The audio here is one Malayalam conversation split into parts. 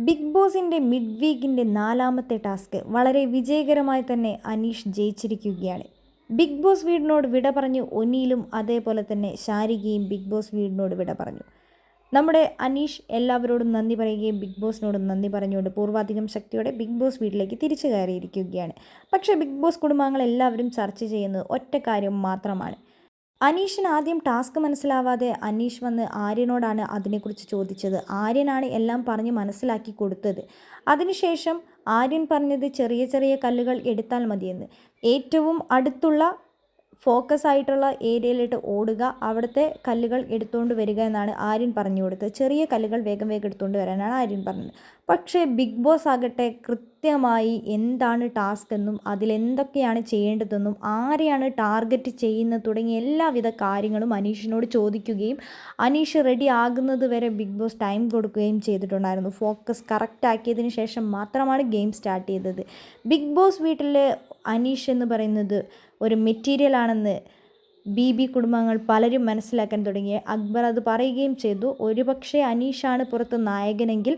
ബിഗ് ബോസിൻ്റെ മിഡ് വീക്കിൻ്റെ 4ാമത്തെ ടാസ്ക് വളരെ വിജയകരമായി തന്നെ അനീഷ് ജയിച്ചിരിക്കുകയാണ്. ബിഗ് ബോസ് വീടിനോട് വിട പറഞ്ഞു ഒനിയിലും അതേപോലെ തന്നെ ശാരികയും ബിഗ് ബോസ് വീടിനോട് വിട പറഞ്ഞു. നമ്മുടെ അനീഷ് എല്ലാവരോടും നന്ദി പറയുകയും ബിഗ് ബോസിനോടും നന്ദി പറഞ്ഞുകൊണ്ട് പൂർവാധികം ശക്തിയോടെ ബിഗ് ബോസ് വീട്ടിലേക്ക് തിരിച്ചു കയറിയിരിക്കുകയാണ്. പക്ഷേ ബിഗ് ബോസ് കുടുംബാംഗങ്ങൾ എല്ലാവരും ചർച്ച ചെയ്യുന്നത് ഒറ്റ കാര്യം മാത്രമാണ്. അനീഷിന് ആദ്യം ടാസ്ക് മനസ്സിലാവാതെ അനീഷ് വന്ന് ആര്യനോടാണ് അതിനെക്കുറിച്ച് ചോദിച്ചത്. ആര്യനാണ് എല്ലാം പറഞ്ഞ് മനസ്സിലാക്കി കൊടുത്തത്. അതിനുശേഷം ആര്യൻ പറഞ്ഞത് ചെറിയ ചെറിയ കല്ലുകൾ എടുത്താൽ മതിയെന്ന്. ഏറ്റവും അടുത്തുള്ള ഫോക്കസ് ആയിട്ടുള്ള ഏരിയയിലിട്ട് ഓടുക, അവിടുത്തെ കല്ലുകൾ എടുത്തുകൊണ്ട് വരിക എന്നാണ് ആര്യൻ പറഞ്ഞു കൊടുത്തത്. ചെറിയ കല്ലുകൾ വേഗം വേഗം എടുത്തുകൊണ്ട് വരാനാണ് ആര്യൻ പറഞ്ഞത്. പക്ഷേ ബിഗ് ബോസ് ആകട്ടെ കൃത്യമായി എന്താണ് ടാസ്ക് എന്നും അതിലെന്തൊക്കെയാണ് ചെയ്യേണ്ടതെന്നും ആരെയാണ് ടാർഗറ്റ് ചെയ്യുന്നത് തുടങ്ങിയ എല്ലാവിധ കാര്യങ്ങളും അനീഷിനോട് ചോദിക്കുകയും അനീഷ് റെഡി ആകുന്നത് വരെ ബിഗ് ബോസ് ടൈം കൊടുക്കുകയും ചെയ്തിട്ടുണ്ടായിരുന്നു. ഫോക്കസ് കറക്റ്റ് ആക്കിയതിന് ശേഷം മാത്രമാണ് ഗെയിം സ്റ്റാർട്ട് ചെയ്തത്. ബിഗ് ബോസ് വീട്ടിലെ അനീഷ് എന്ന് പറയുന്നത് ഒരു മെറ്റീരിയൽ ആണെന്ന് ബി കുടുംബാംഗങ്ങൾ പലരും മനസ്സിലാക്കാൻ തുടങ്ങി. അക്ബർ അത് പറയുകയും ചെയ്തു. ഒരുപക്ഷെ അനീഷാണ് പുറത്ത് നായകനെങ്കിൽ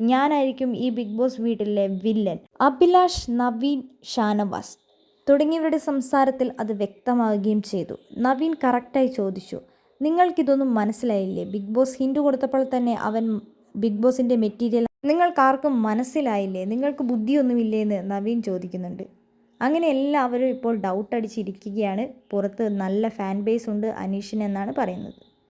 ഞാനായിരിക്കും ഈ ബിഗ് ബോസ് വീട്ടിലെ വില്ലൻ. അഭിലാഷ്, നവീൻ, ഷാനവാസ് തുടങ്ങിയവരുടെ സംസാരത്തിൽ അത് വ്യക്തമാവുകയും ചെയ്തു. നവീൻ കറക്റ്റായി ചോദിച്ചു, നിങ്ങൾക്കിതൊന്നും മനസ്സിലായില്ലേ? ബിഗ് ബോസ് ഹിൻഡ് കൊടുത്തപ്പോൾ തന്നെ അവൻ ബിഗ് ബോസിൻ്റെ മെറ്റീരിയൽ നിങ്ങൾക്കാർക്കും മനസ്സിലായില്ലേ? നിങ്ങൾക്ക് ബുദ്ധിയൊന്നുമില്ലേ എന്ന് നവീൻ ചോദിക്കുന്നുണ്ട്. അങ്ങനെ എല്ലാവരും ഇപ്പോൾ ഡൗട്ട് അടിച്ചിരിക്കുകയാണ്. പുറത്ത് നല്ല ഫാൻ ബേസ് ഉണ്ട് അനീഷിന് എന്നാണ് പറയുന്നത്.